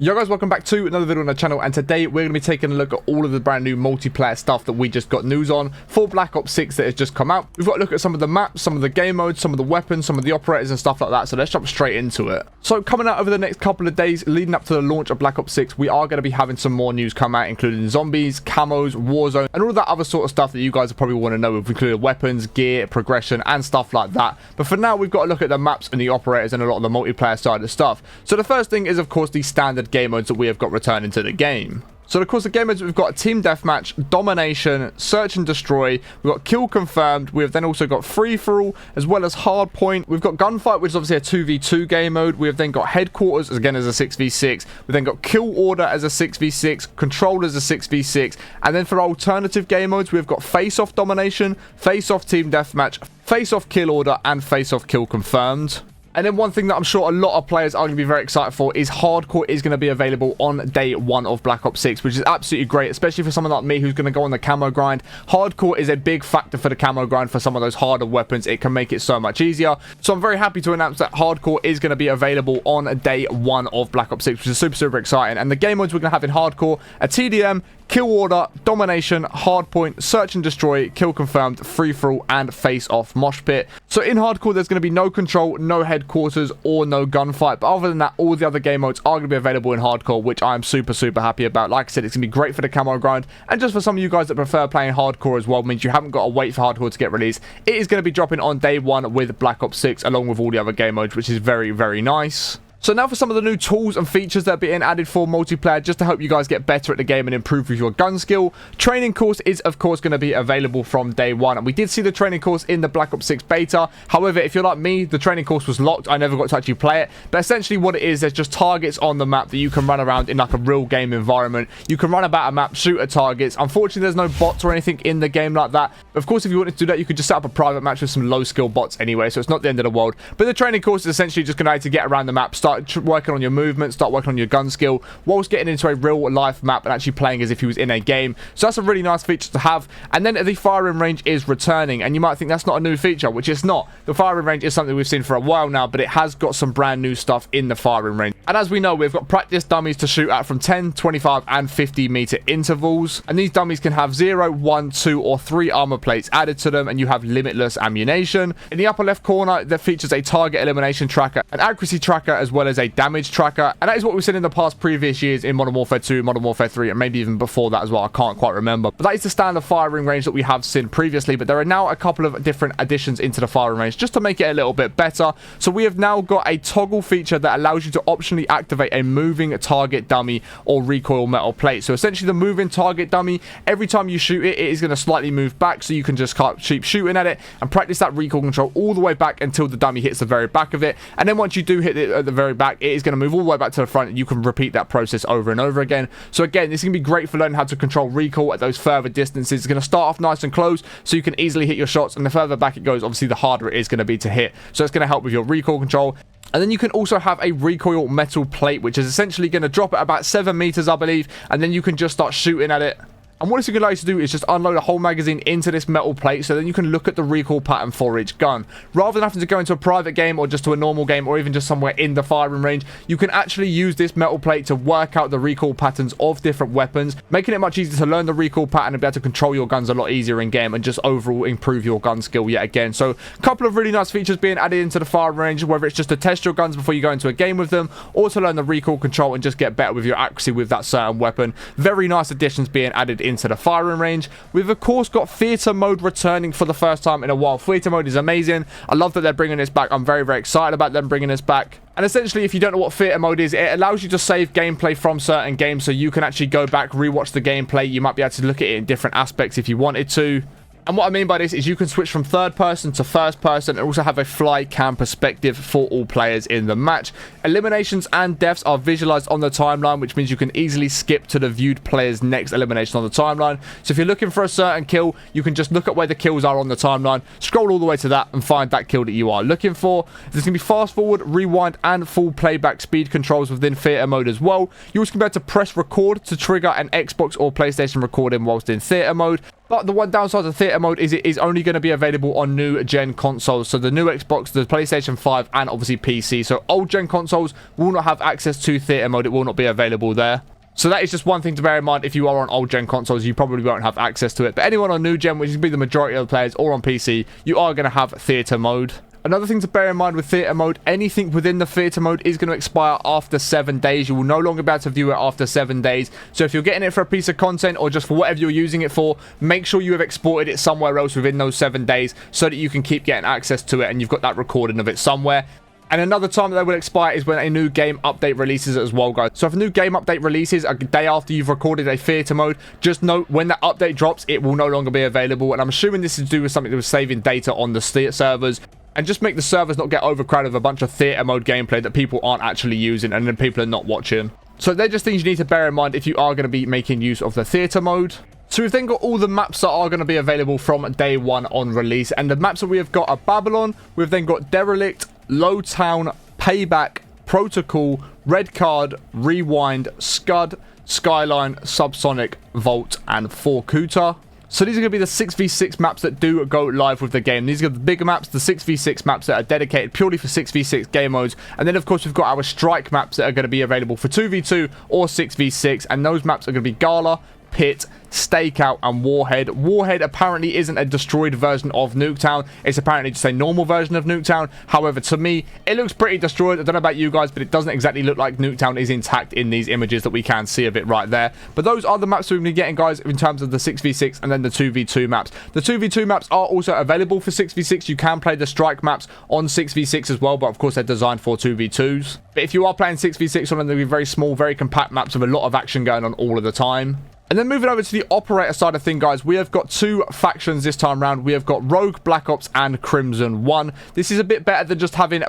Yo guys, welcome back to another video on the channel, and today we're going to be taking a look at all of the brand new multiplayer stuff that we just got news on for Black Ops 6 that has just come out. We've got to look at some of the maps, some of the game modes, some of the weapons, some of the operators and stuff like that, so let's jump straight into it. So coming out over the next couple of days leading up to the launch of Black Ops 6, we are going to be having some more news come out, including zombies, camos, Warzone, and all of that other sort of stuff that you guys probably want to know. We've included weapons, gear, progression, and stuff like that. But for now, we've got to look at the maps and the operators and a lot of the multiplayer side of stuff. So the first thing is, of course, the standard game modes that we have got returning to the game. So of course the game modes, we've got Team Deathmatch, Domination, Search and Destroy, we've got Kill Confirmed, we've then also got Free For All, as well as Hardpoint, we've got Gunfight, which is obviously a 2v2 game mode, we have then got Headquarters, again as a 6v6, we've then got Kill Order as a 6v6, Control as a 6v6, and then for alternative game modes, we've got Face Off Domination, Face Off Team Deathmatch, Face Off Kill Order, and Face Off Kill Confirmed. And then one thing that I'm sure a lot of players are going to be very excited for is Hardcore is going to be available on day one of Black Ops 6, which is absolutely great, especially for someone like me who's going to go on the camo grind. Hardcore is a big factor for the camo grind for some of those harder weapons. It can make it so much easier. So I'm very happy to announce that Hardcore is going to be available on day one of Black Ops 6, which is super exciting. And the game modes we're going to have in Hardcore are TDM, Kill Order, Domination, Hardpoint, Search and Destroy, Kill Confirmed, Free For All, and Face Off Mosh Pit. So in Hardcore, there's going to be no Control, no Headquarters, or no Gunfight. But other than that, all the other game modes are going to be available in Hardcore, which I'm super happy about. Like I said, it's going to be great for the camo grind. And just for some of you guys that prefer playing Hardcore as well, means you haven't got to wait for Hardcore to get released. It is going to be dropping on day one with Black Ops 6, along with all the other game modes, which is very nice. So now for some of the new tools and features that are being added for multiplayer, just to help you guys get better at the game and improve with your gun skill. Training course is of course going to be available from day one, and we did see the training course in the Black Ops 6 beta. However, if you're like me, the training course was locked. I never got to actually play it, but essentially what it is, there's just targets on the map that you can run around in like a real game environment. You can run about a map, shoot at targets. Unfortunately, there's no bots or anything in the game like that. Of course, if you wanted to do that, you could just set up a private match with some low skill bots anyway, so it's not the end of the world. But the training course is essentially just going to get around the map, start working on your movement, start working on your gun skill whilst getting into a real life map and actually playing as if he was in a game. So that's a really nice feature to have. And then the firing range is returning, and you might think that's not a new feature, which it's not. The firing range is something we've seen for a while now, but it has got some brand new stuff in the firing range. And as we know, we've got practice dummies to shoot at from 10, 25 and 50 meter intervals, and these dummies can have 0, 1, 2 or 3 armor plates added to them, and you have limitless ammunition. In the upper left corner, there features a target elimination tracker, an accuracy tracker, as well as a damage tracker, and that is what we've seen in the past previous years in Modern Warfare 2, Modern Warfare 3, and maybe even before that as well. I can't quite remember, but that is the standard firing range that we have seen previously. But there are now a couple of different additions into the firing range just to make it a little bit better. So we have now got a toggle feature that allows you to optionally activate a moving target dummy or recoil metal plate. So essentially the moving target dummy, every time you shoot it, it is going to slightly move back, so you can just keep shooting at it and practice that recoil control all the way back until the dummy hits the very back of it. And then once you do hit it at the very back, it is going to move all the way back to the front, and you can repeat that process over and over again. So again, this is going to be great for learning how to control recoil at those further distances. It's going to start off nice and close, so you can easily hit your shots, and the further back it goes, obviously the harder it is going to be to hit. So it's going to help with your recoil control. And then you can also have a recoil metal plate, which is essentially going to drop at about 7 meters, I believe, and then you can just start shooting at it. And what it's going to allow you to do is just unload a whole magazine into this metal plate, so then you can look at the recoil pattern for each gun. Rather than having to go into a private game or just to a normal game or even just somewhere in the firing range, you can actually use this metal plate to work out the recoil patterns of different weapons, making it much easier to learn the recoil pattern and be able to control your guns a lot easier in game and just overall improve your gun skill yet again. So a couple of really nice features being added into the firing range, whether it's just to test your guns before you go into a game with them or to learn the recoil control and just get better with your accuracy with that certain weapon. Very nice additions being added into the firing range. We've of course got theater mode returning for the first time in a while. Theater mode is amazing. I love that they're bringing this back. I'm very excited about them bringing this back. And essentially, if you don't know what theater mode is, it allows you to save gameplay from certain games, so you can actually go back, rewatch the gameplay. You might be able to look at it in different aspects if you wanted to. And what I mean by this is you can switch from third person to first person and also have a fly cam perspective for all players in the match. Eliminations and deaths are visualized on the timeline, which means you can easily skip to the viewed player's next elimination on the timeline. So if you're looking for a certain kill, you can just look at where the kills are on the timeline, scroll all the way to that and find that kill that you are looking for. There's going to be fast forward, rewind and full playback speed controls within theater mode as well. You're also going to be able to press record to trigger an Xbox or PlayStation recording whilst in theater mode. But the one downside of theater mode is it is only going to be available on new gen consoles. So the new Xbox, the PlayStation 5, and obviously PC. So old gen consoles will not have access to theater mode. It will not be available there. So that is just one thing to bear in mind. If you are on old gen consoles, you probably won't have access to it. But anyone on new gen, which would be the majority of the players, or on PC, you are going to have theater mode. Another thing to bear in mind with theater mode, anything within the theater mode is going to expire after 7 days. You will no longer be able to view it after 7 days. So if you're getting it for a piece of content or just for whatever you're using it for, make sure you have exported it somewhere else within those 7 days so that you can keep getting access to it and you've got that recording of it somewhere. And another time that they will expire is when a new game update releases as well, guys. So if a new game update releases a day after you've recorded a theater mode, just note when that update drops, it will no longer be available. And I'm assuming this is to do with something that was saving data on the servers. And just make the servers not get overcrowded with a bunch of theater mode gameplay that people aren't actually using and then people are not watching. So they're just things you need to bear in mind if you are going to be making use of the theater mode. So we've then got all the maps that are going to be available from day one on release. And the maps that we have got are Babylon. We've then got Derelict, Lowtown, Payback, Protocol, Red Card, Rewind, Scud, Skyline, Subsonic, Vault, and Vorkuta. So these are going to be the 6v6 maps that do go live with the game. These are the bigger maps, the 6v6 maps that are dedicated purely for 6v6 game modes. And then, of course, we've got our strike maps that are going to be available for 2v2 or 6v6. And those maps are going to be Gala, Pit, Stakeout, and Warhead. Warhead apparently isn't a destroyed version of Nuketown. It's apparently just a normal version of Nuketown. However, to me, it looks pretty destroyed. I don't know about you guys, but it doesn't exactly look like Nuketown is intact in these images that we can see of it right there. But those are the maps we're going to be getting, guys, in terms of the 6v6 and then the 2v2 maps. The 2v2 maps are also available for 6v6. You can play the strike maps on 6v6 as well, but of course they're designed for 2v2s. But if you are playing 6v6 on them, they'll be very small, very compact maps with a lot of action going on all of the time. And then moving over to the operator side of things, guys, we have got two factions this time around. We have got Rogue, Black Ops, and Crimson 1. This is a bit better than just having...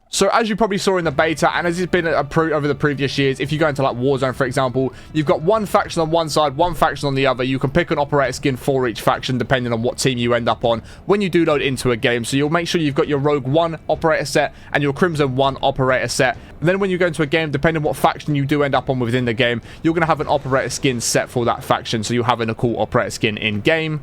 So as you probably saw in the beta, and as it's been over the previous years, if you go into like Warzone, for example, you've got one faction on one side, one faction on the other. You can pick an operator skin for each faction, depending on what team you end up on when you do load into a game. So you'll make sure you've got your Rogue 1 operator set and your Crimson 1 operator set. And then when you go into a game, depending on what faction you do end up on within the game, you're going to have an operator skin set for that faction. So you're having a cool operator skin in game.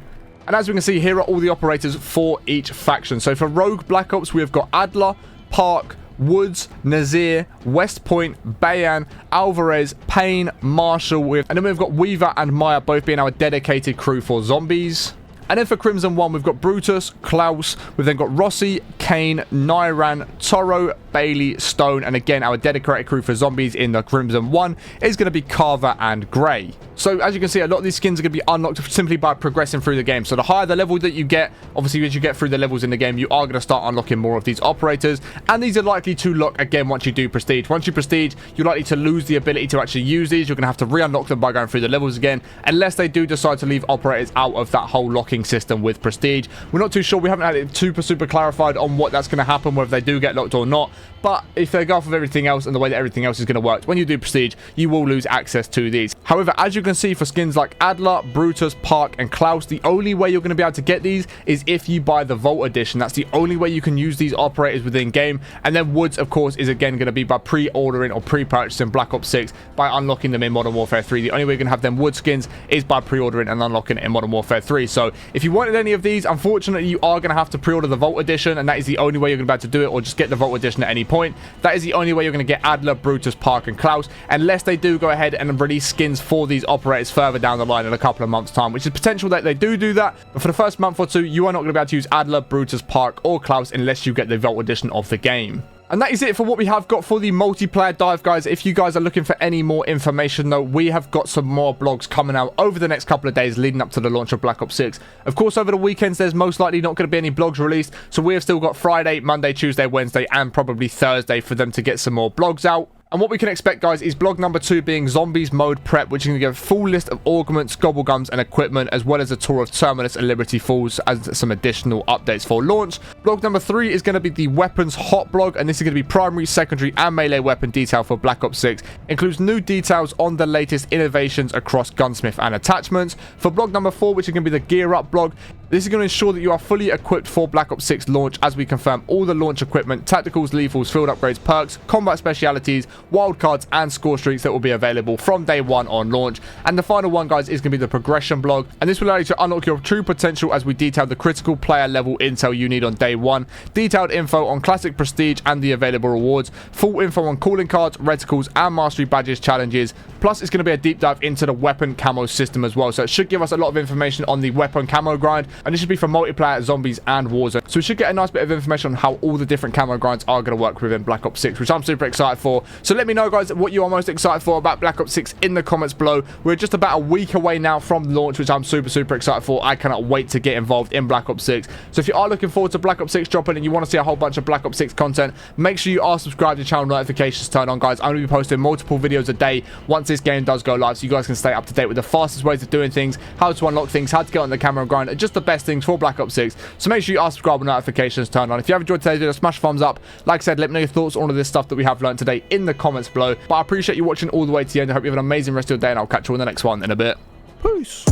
And as we can see, here are all the operators for each faction. So for Rogue Black Ops, we have got Adler, Park, Woods, Nazir, West Point, Bayan, Alvarez, Payne, Marshall, and then we've got Weaver and Maya both being our dedicated crew for zombies. And then for Crimson 1, we've got Brutus, Klaus, we've then got Rossi, Kane, Nyran, Toro, Bailey, Stone, and again, our dedicated crew for zombies in the Crimson 1 is going to be Carver and Gray. So as you can see, a lot of these skins are going to be unlocked simply by progressing through the game. So the higher the level that you get, obviously as you get through the levels in the game, you are going to start unlocking more of these operators. And these are likely to lock again once you do Prestige. Once you Prestige, you're likely to lose the ability to actually use these. You're going to have to re-unlock them by going through the levels again, unless they do decide to leave operators out of that whole locking system with Prestige. We're not too sure. We haven't had it super clarified on what that's going to happen, whether they do get locked or not. But if they go off of everything else and the way that everything else is going to work, when you do Prestige, you will lose access to these. However, as you can see for skins like Adler, Brutus, Park, and Klaus, the only way you're going to be able to get these is if you buy the Vault Edition. That's the only way you can use these operators within game. And then Woods, of course, is again going to be by pre-ordering or pre-purchasing Black Ops 6 by unlocking them in Modern Warfare 3. The only way you're going to have them Wood skins is by pre-ordering and unlocking it in Modern Warfare 3. So if you wanted any of these, unfortunately, you are going to have to pre-order the Vault Edition, and that is the only way you're going to be able to do it, or just get the Vault Edition at any point. That is the only way you're going to get Adler, Brutus, Park, and Klaus, unless they do go ahead and release skins for these operators further down the line in a couple of months' time, which is potential that they do that. But for the first month or two, you are not going to be able to use Adler, Brutus, Park, or Klaus unless you get the Vault Edition of the game. And that is it for what we have got for the multiplayer dive, guys. If you guys are looking for any more information, though, we have got some more blogs coming out over the next couple of days leading up to the launch of Black Ops 6. Of course, over the weekends, there's most likely not going to be any blogs released, so we have still got Friday, Monday, Tuesday, Wednesday, and probably Thursday for them to get some more blogs out. And what we can expect, guys, is blog number 2 being Zombies Mode Prep, which is going to give a full list of augments, gobblegums, and equipment, as well as a tour of Terminus and Liberty Falls as some additional updates for launch. Blog number 3 is going to be the Weapons Hot blog, and this is going to be primary, secondary, and melee weapon detail for Black Ops 6. Includes new details on the latest innovations across gunsmith and attachments. For blog number 4, which is going to be the Gear Up blog, This is going to ensure that you are fully equipped for Black Ops 6 launch, as we confirm all the launch equipment, tacticals, lethals, field upgrades, perks, combat specialities, wildcards, and score streaks that will be available from day one on launch. And the final one, guys, is going to be the progression blog, and this will allow you to unlock your true potential as we detail the critical player level intel you need on day one, detailed info on classic prestige and the available rewards, full info on calling cards, reticles, and mastery badges challenges. Plus, it's going to be a deep dive into the weapon camo system as well, so it should give us a lot of information on the weapon camo grind, and this should be for multiplayer, zombies, and Warzone. So we should get a nice bit of information on how all the different camo grinds are going to work within Black Ops 6, which I'm super excited for. So let me know, guys, what you are most excited for about Black Ops 6 in the comments below. We're just about a week away now from launch, which I'm super excited for. I cannot wait to get involved in Black Ops 6. So if you are looking forward to Black Ops 6 dropping and you want to see a whole bunch of Black Ops 6 content, make sure you are subscribed to channel notifications turned on, guys. I'm going to be posting multiple videos a day once this game does go live, so you guys can stay up to date with the fastest ways of doing things, how to unlock things, how to get on the camera grind, and just the best things for Black Ops 6. So make sure you are subscribed with notifications turned on. If you have enjoyed today's video, smash a thumbs up. Like I said, let me know your thoughts on all of this stuff that we have learned today in the comments below. But I appreciate you watching all the way to the end. I hope you have an amazing rest of your day, and I'll catch you in the next one in a bit. Peace.